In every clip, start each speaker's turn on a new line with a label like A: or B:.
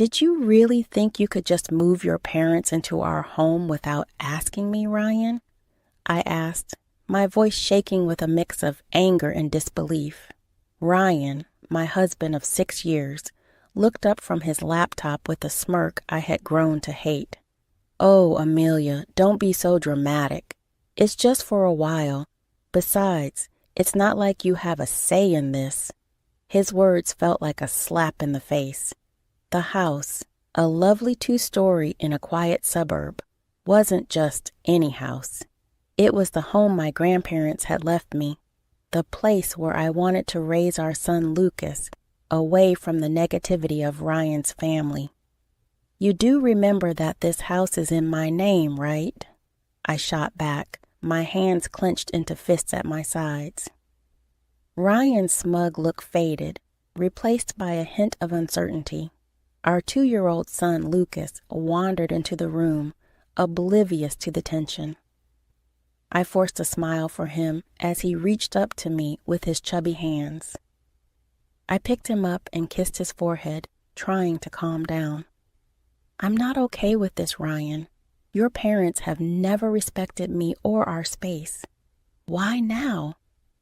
A: Did you really think you could just move your parents into our home without asking me, Ryan? I asked, my voice shaking with a mix of anger and disbelief. Ryan, my husband of 6 years, looked up from his laptop with a smirk I had grown to hate. Oh, Amelia, don't be so dramatic. It's just for a while. Besides, it's not like you have a say in this. His words felt like a slap in the face. The house, a lovely 2-story in a quiet suburb, wasn't just any house. It was the home my grandparents had left me, the place where I wanted to raise our son Lucas, away from the negativity of Ryan's family. You do remember that this house is in my name, right? I shot back, my hands clenched into fists at my sides. Ryan's smug look faded, replaced by a hint of uncertainty. Our 2-year-old son, Lucas, wandered into the room, oblivious to the tension. I forced a smile for him as he reached up to me with his chubby hands. I picked him up and kissed his forehead, trying to calm down. I'm not okay with this, Ryan. Your parents have never respected me or our space. Why now?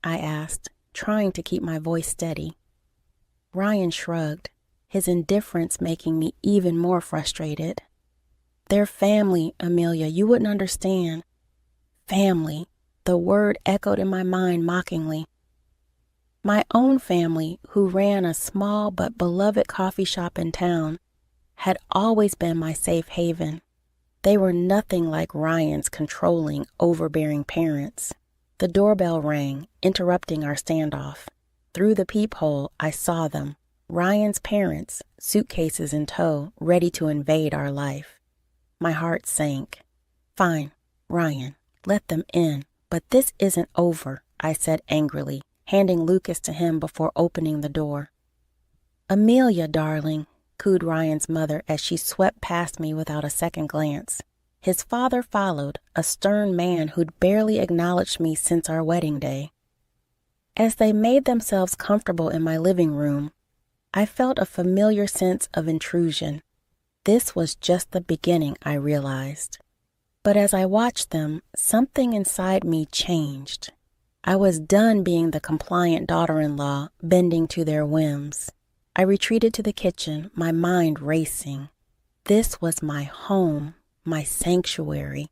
A: I asked, trying to keep my voice steady. Ryan shrugged, his indifference making me even more frustrated. They're family, Amelia, you wouldn't understand. Family, the word echoed in my mind mockingly. My own family, who ran a small but beloved coffee shop in town, had always been my safe haven. They were nothing like Ryan's controlling, overbearing parents. The doorbell rang, interrupting our standoff. Through the peephole, I saw them. Ryan's parents, suitcases in tow, ready to invade our life. My heart sank. Fine, Ryan, let them in, but this isn't over, I said angrily, handing Lucas to him before opening the door. Amelia, darling, cooed Ryan's mother as she swept past me without a second glance. His father followed, a stern man who'd barely acknowledged me since our wedding day. As they made themselves comfortable in my living room, I felt a familiar sense of intrusion. This was just the beginning, I realized. But as I watched them, something inside me changed. I was done being the compliant daughter-in-law, bending to their whims. I retreated to the kitchen, my mind racing. This was my home, my sanctuary,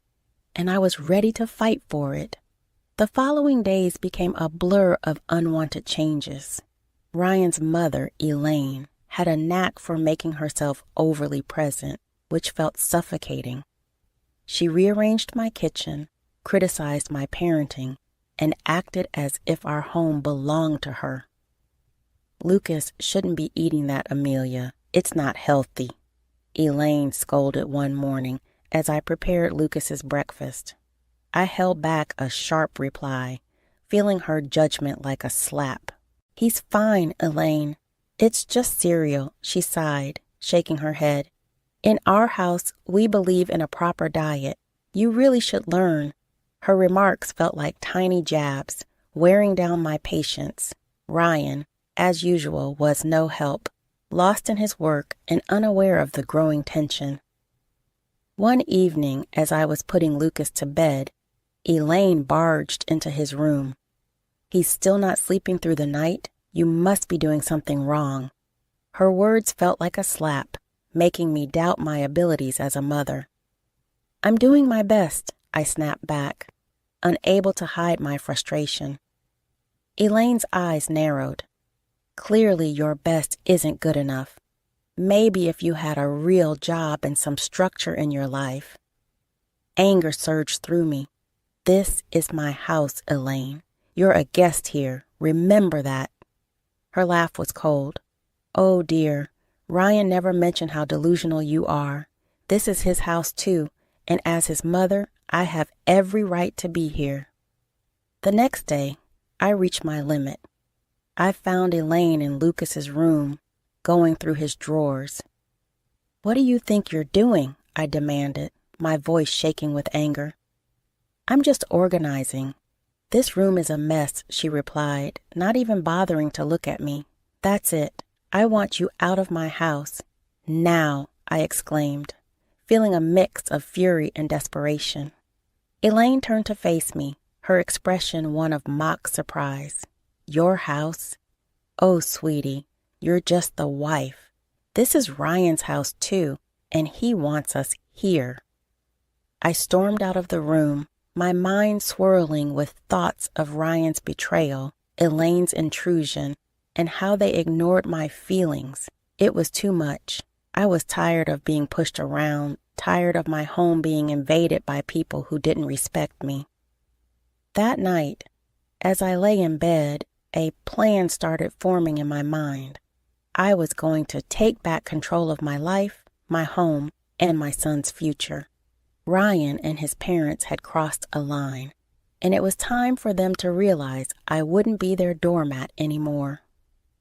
A: and I was ready to fight for it. The following days became a blur of unwanted changes. Ryan's mother, Elaine, had a knack for making herself overly present, which felt suffocating. She rearranged my kitchen, criticized my parenting, and acted as if our home belonged to her. Lucas shouldn't be eating that, Amelia. It's not healthy, Elaine scolded one morning as I prepared Lucas's breakfast. I held back a sharp reply, feeling her judgment like a slap. He's fine, Elaine. It's just cereal, she sighed, shaking her head. In our house, we believe in a proper diet. You really should learn. Her remarks felt like tiny jabs, wearing down my patience. Ryan, as usual, was no help, lost in his work and unaware of the growing tension. One evening, as I was putting Lucas to bed, Elaine barged into his room. He's still not sleeping through the night? You must be doing something wrong. Her words felt like a slap, making me doubt my abilities as a mother. I'm doing my best, I snapped back, unable to hide my frustration. Elaine's eyes narrowed. Clearly your best isn't good enough. Maybe if you had a real job and some structure in your life. Anger surged through me. This is my house, Elaine. You're a guest here. Remember that. Her laugh was cold. Oh dear, Ryan never mentioned how delusional you are. This is his house too, and as his mother, I have every right to be here. The next day, I reached my limit. I found Elaine in Lucas's room, going through his drawers. What do you think you're doing? I demanded, my voice shaking with anger. I'm just organizing. This room is a mess, she replied, not even bothering to look at me. That's it. I want you out of my house. "Now," I exclaimed, feeling a mix of fury and desperation. Elaine turned to face me, her expression one of mock surprise. "Your house? Oh, sweetie, you're just the wife. This is Ryan's house, too, and he wants us here." I stormed out of the room, my mind swirling with thoughts of Ryan's betrayal, Elaine's intrusion, and how they ignored my feelings. It was too much. I was tired of being pushed around, tired of my home being invaded by people who didn't respect me. That night, as I lay in bed, a plan started forming in my mind. I was going to take back control of my life, my home, and my son's future. Ryan and his parents had crossed a line, and it was time for them to realize I wouldn't be their doormat anymore.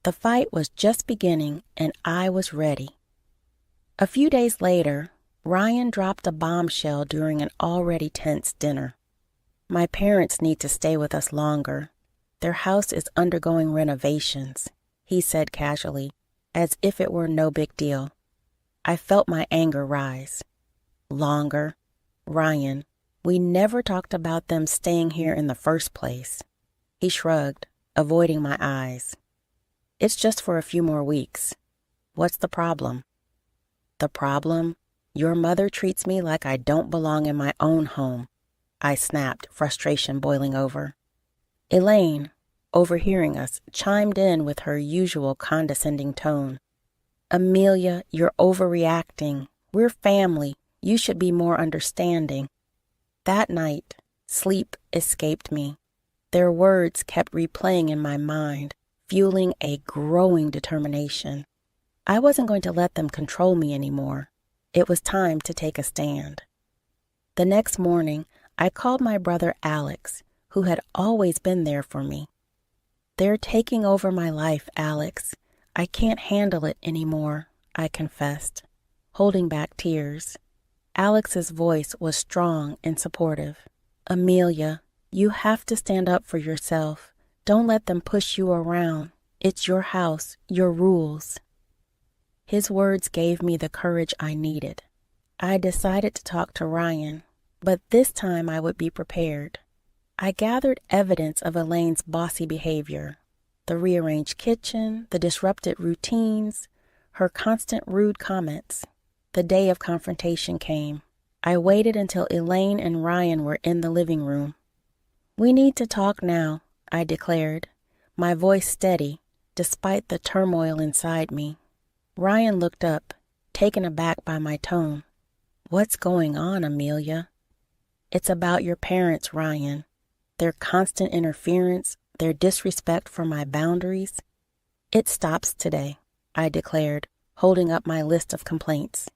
A: The fight was just beginning, and I was ready. A few days later, Ryan dropped a bombshell during an already tense dinner. "My parents need to stay with us longer. Their house is undergoing renovations," he said casually, as if it were no big deal. I felt my anger rise. "Longer? Ryan, we never talked about them staying here in the first place." He shrugged, avoiding my eyes. "It's just for a few more weeks. What's the problem?" "The problem? Your mother treats me like I don't belong in my own home," I snapped, frustration boiling over. Elaine, overhearing us, chimed in with her usual condescending tone. "Amelia, you're overreacting. We're family. You should be more understanding." That night, sleep escaped me. Their words kept replaying in my mind, fueling a growing determination. I wasn't going to let them control me anymore. It was time to take a stand. The next morning, I called my brother Alex, who had always been there for me. "They're taking over my life, Alex. I can't handle it anymore," I confessed, holding back tears. Alex's voice was strong and supportive. "Amelia, you have to stand up for yourself. Don't let them push you around. It's your house, your rules." His words gave me the courage I needed. I decided to talk to Ryan, but this time I would be prepared. I gathered evidence of Elaine's bossy behavior, the rearranged kitchen, the disrupted routines, her constant rude comments. The day of confrontation came. I waited until Elaine and Ryan were in the living room. "We need to talk now," I declared, my voice steady, despite the turmoil inside me. Ryan looked up, taken aback by my tone. "What's going on, Amelia?" "It's about your parents, Ryan. Their constant interference, their disrespect for my boundaries." "It stops today," I declared, holding up my list of complaints.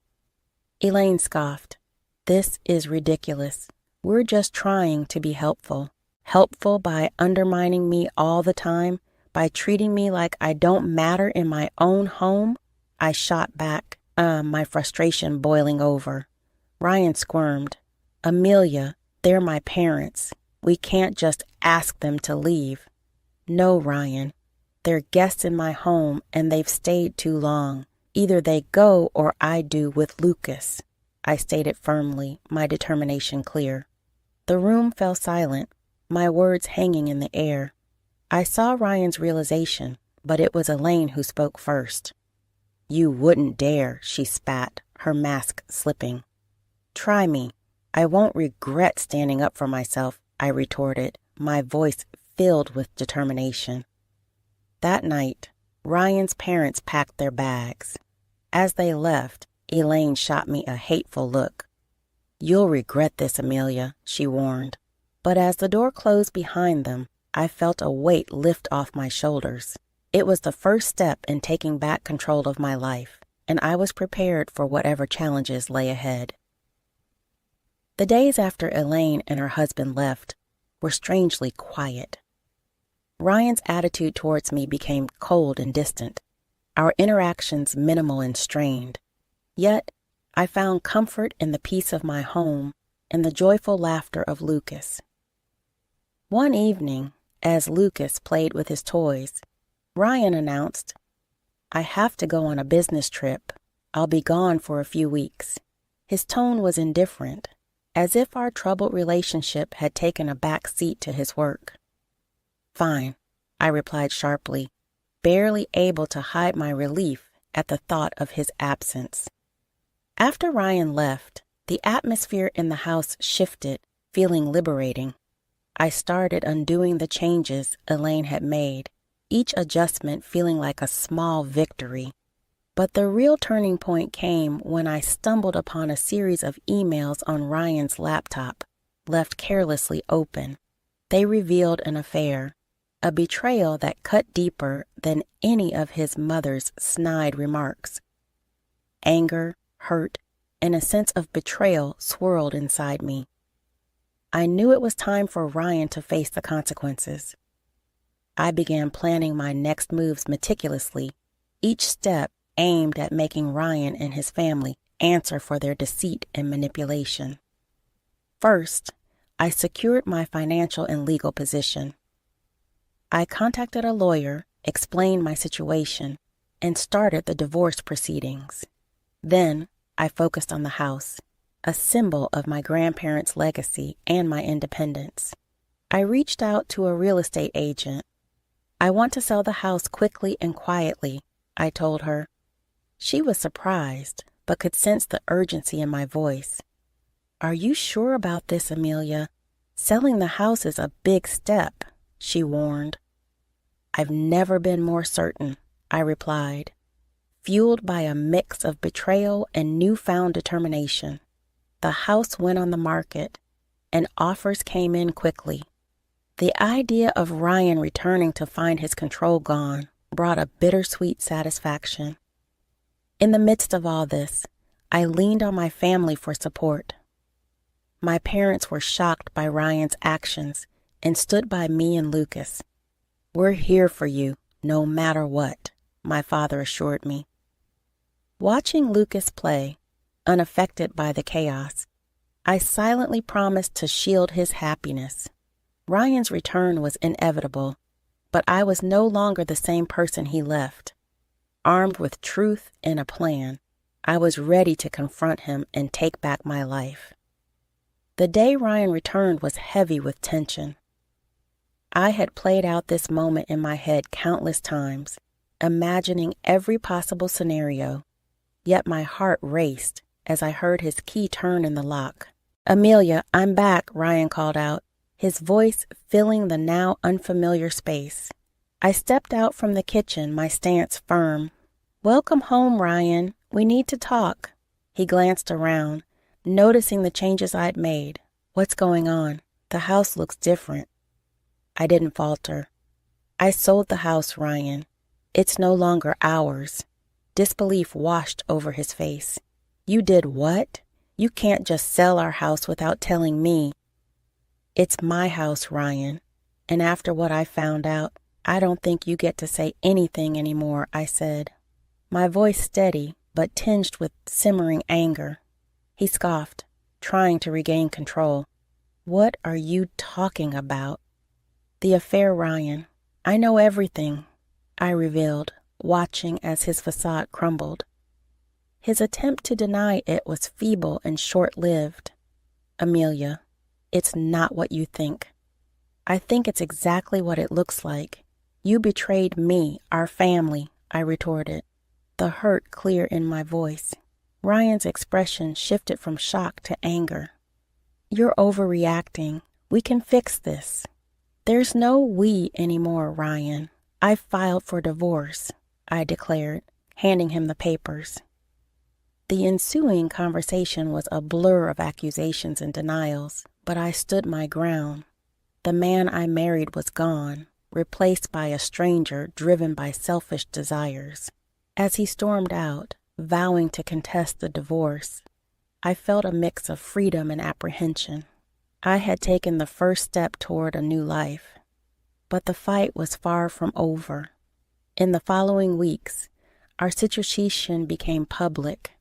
A: Elaine scoffed. "This is ridiculous. We're just trying to be helpful. Helpful by undermining me all the time, by treating me like I don't matter in my own home?" I shot back, my frustration boiling over. Ryan squirmed. "Amelia, they're my parents. We can't just ask them to leave." "No, Ryan. They're guests in my home, and they've stayed too long. Either they go or I do with Lucas," I stated firmly, my determination clear. The room fell silent, my words hanging in the air. I saw Ryan's realization, but it was Elaine who spoke first. "You wouldn't dare," she spat, her mask slipping. "Try me. I won't regret standing up for myself," I retorted, my voice filled with determination. That night, Ryan's parents packed their bags. As they left, Elaine shot me a hateful look. "You'll regret this, Amelia," she warned. But as the door closed behind them, I felt a weight lift off my shoulders. It was the first step in taking back control of my life, and I was prepared for whatever challenges lay ahead. The days after Elaine and her husband left were strangely quiet. Ryan's attitude towards me became cold and distant, our interactions minimal and strained. Yet, I found comfort in the peace of my home and the joyful laughter of Lucas. One evening, as Lucas played with his toys, Ryan announced, "I have to go on a business trip. I'll be gone for a few weeks. His tone was indifferent, as if our troubled relationship had taken a back seat to his work. Fine, I replied sharply, barely able to hide my relief at the thought of his absence. After Ryan left, the atmosphere in the house shifted, feeling liberating. I started undoing the changes Elaine had made, each adjustment feeling like a small victory. But the real turning point came when I stumbled upon a series of emails on Ryan's laptop, left carelessly open. They revealed an affair, a betrayal that cut deeper than any of his mother's snide remarks. Anger, hurt, and a sense of betrayal swirled inside me. I knew it was time for Ryan to face the consequences. I began planning my next moves meticulously, each step aimed at making Ryan and his family answer for their deceit and manipulation. First, I secured my financial and legal position. I contacted a lawyer, explained my situation, and started the divorce proceedings. Then, I focused on the house, a symbol of my grandparents' legacy and my independence. I reached out to a real estate agent. I want to sell the house quickly and quietly, I told her. She was surprised, but could sense the urgency in my voice. Are you sure about this, Amelia? Selling the house is a big step, she warned. I've never been more certain, I replied, fueled by a mix of betrayal and newfound determination. The house went on the market, and offers came in quickly. The idea of Ryan returning to find his control gone brought a bittersweet satisfaction. In the midst of all this, I leaned on my family for support. My parents were shocked by Ryan's actions and stood by me and Lucas. We're here for you, no matter what, my father assured me. Watching Lucas play, unaffected by the chaos, I silently promised to shield his happiness. Ryan's return was inevitable, but I was no longer the same person he left. Armed with truth and a plan, I was ready to confront him and take back my life. The day Ryan returned was heavy with tension. I had played out this moment in my head countless times, imagining every possible scenario, yet my heart raced as I heard his key turn in the lock. Amelia, I'm back, Ryan called out, his voice filling the now unfamiliar space. I stepped out from the kitchen, my stance firm. Welcome home, Ryan. We need to talk. He glanced around, noticing the changes I'd made. What's going on? The house looks different. I didn't falter. I sold the house, Ryan. It's no longer ours. Disbelief washed over his face. You did what? You can't just sell our house without telling me. It's my house, Ryan. And after what I found out, I don't think you get to say anything anymore, I said. My voice steady, but tinged with simmering anger. He scoffed, trying to regain control. What are you talking about? The affair, Ryan. I know everything, I revealed, watching as his facade crumbled. His attempt to deny it was feeble and short-lived. Amelia, it's not what you think. I think it's exactly what it looks like. You betrayed me, our family, I retorted, the hurt clear in my voice. Ryan's expression shifted from shock to anger. You're overreacting. We can fix this. There's no we anymore, Ryan. I filed for divorce, I declared, handing him the papers. The ensuing conversation was a blur of accusations and denials, but I stood my ground. The man I married was gone, replaced by a stranger driven by selfish desires. As he stormed out, vowing to contest the divorce, I felt a mix of freedom and apprehension. I had taken the first step toward a new life, but the fight was far from over. In the following weeks, our situation became public.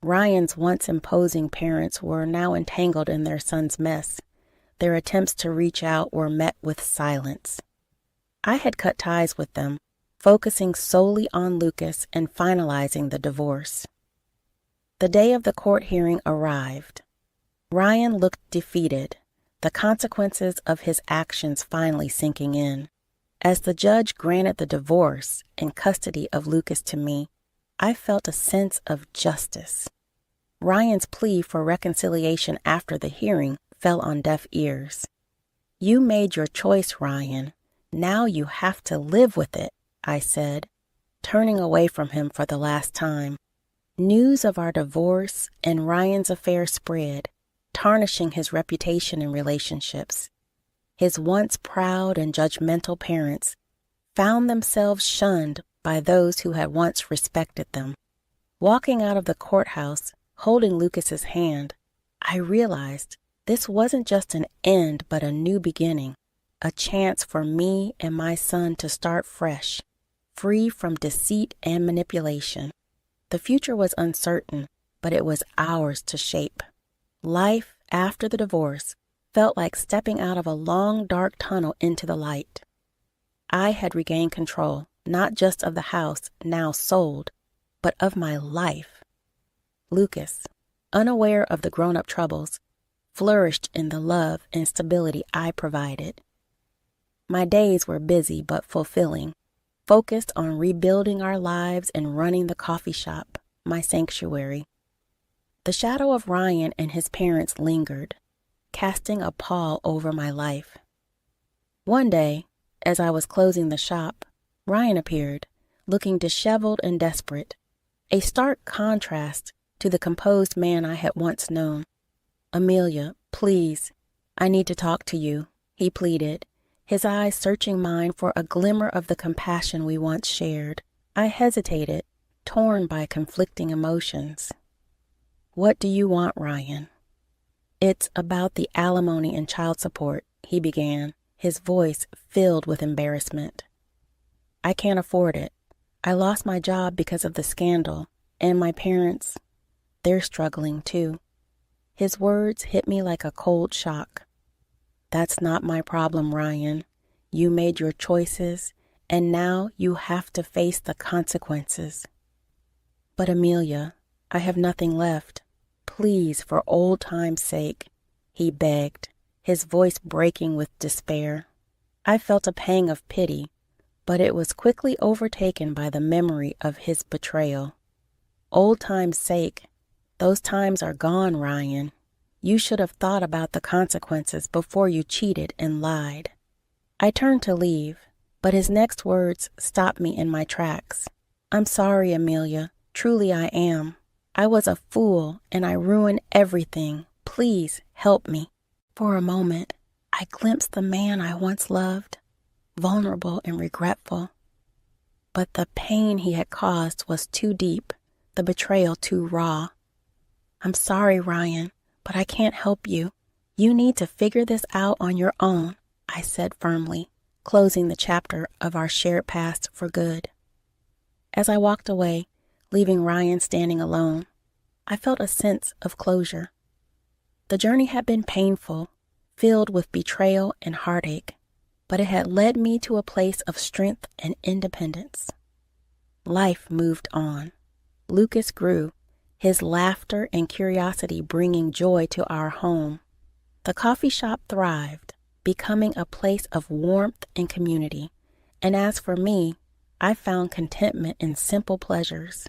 A: Ryan's once imposing parents were now entangled in their son's mess. Their attempts to reach out were met with silence. I had cut ties with them, focusing solely on Lucas and finalizing the divorce. The day of the court hearing arrived. Ryan looked defeated, the consequences of his actions finally sinking in. As the judge granted the divorce and custody of Lucas to me, I felt a sense of justice. Ryan's plea for reconciliation after the hearing fell on deaf ears. "You made your choice, Ryan. Now you have to live with it," I said, turning away from him for the last time. News of our divorce and Ryan's affair spread, tarnishing his reputation in relationships. His once proud and judgmental parents found themselves shunned by those who had once respected them. Walking out of the courthouse, holding Lucas's hand, I realized this wasn't just an end but a new beginning, a chance for me and my son to start fresh, free from deceit and manipulation. The future was uncertain, but it was ours to shape. Life after the divorce felt like stepping out of a long, dark tunnel into the light. I had regained control, not just of the house now sold, but of my life. Lucas, unaware of the grown-up troubles, flourished in the love and stability I provided. My days were busy but fulfilling, focused on rebuilding our lives and running the coffee shop, my sanctuary. The shadow of Ryan and his parents lingered, casting a pall over my life. One day, as I was closing the shop, Ryan appeared, looking disheveled and desperate, a stark contrast to the composed man I had once known. "Amelia, please, I need to talk to you," he pleaded, his eyes searching mine for a glimmer of the compassion we once shared. I hesitated, torn by conflicting emotions. "What do you want, Ryan?" "It's about the alimony and child support," he began, his voice filled with embarrassment. "I can't afford it. I lost my job because of the scandal, and my parents, they're struggling too." His words hit me like a cold shock. "That's not my problem, Ryan. You made your choices, and now you have to face the consequences." "But Amelia, I have nothing left. Please, for old time's sake," he begged, his voice breaking with despair. I felt a pang of pity, but it was quickly overtaken by the memory of his betrayal. Old time's sake, those times are gone, Ryan. You should have thought about the consequences before you cheated and lied. I turned to leave, but his next words stopped me in my tracks. "I'm sorry, Amelia. Truly I am. I was a fool and I ruined everything. Please help me." For a moment, I glimpsed the man I once loved, vulnerable and regretful. But the pain he had caused was too deep, the betrayal too raw. "I'm sorry, Ryan, but I can't help you. You need to figure this out on your own," I said firmly, closing the chapter of our shared past for good. As I walked away, leaving Ryan standing alone, I felt a sense of closure. The journey had been painful, filled with betrayal and heartache, but it had led me to a place of strength and independence. Life moved on. Lucas grew, his laughter and curiosity bringing joy to our home. The coffee shop thrived, becoming a place of warmth and community. And as for me, I found contentment in simple pleasures.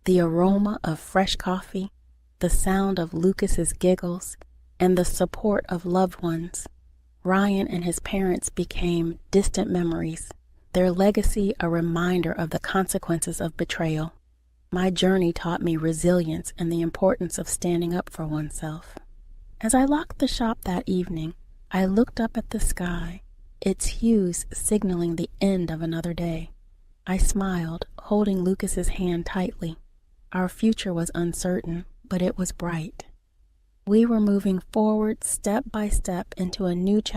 A: The aroma of fresh coffee, the sound of Lucas's giggles, and the support of loved ones. Ryan and his parents became distant memories, their legacy a reminder of the consequences of betrayal. My journey taught me resilience and the importance of standing up for oneself. As I locked the shop that evening, I looked up at the sky, its hues signaling the end of another day. I smiled, holding Lucas's hand tightly. Our future was uncertain, but it was bright. We were moving forward step by step into a new chapter.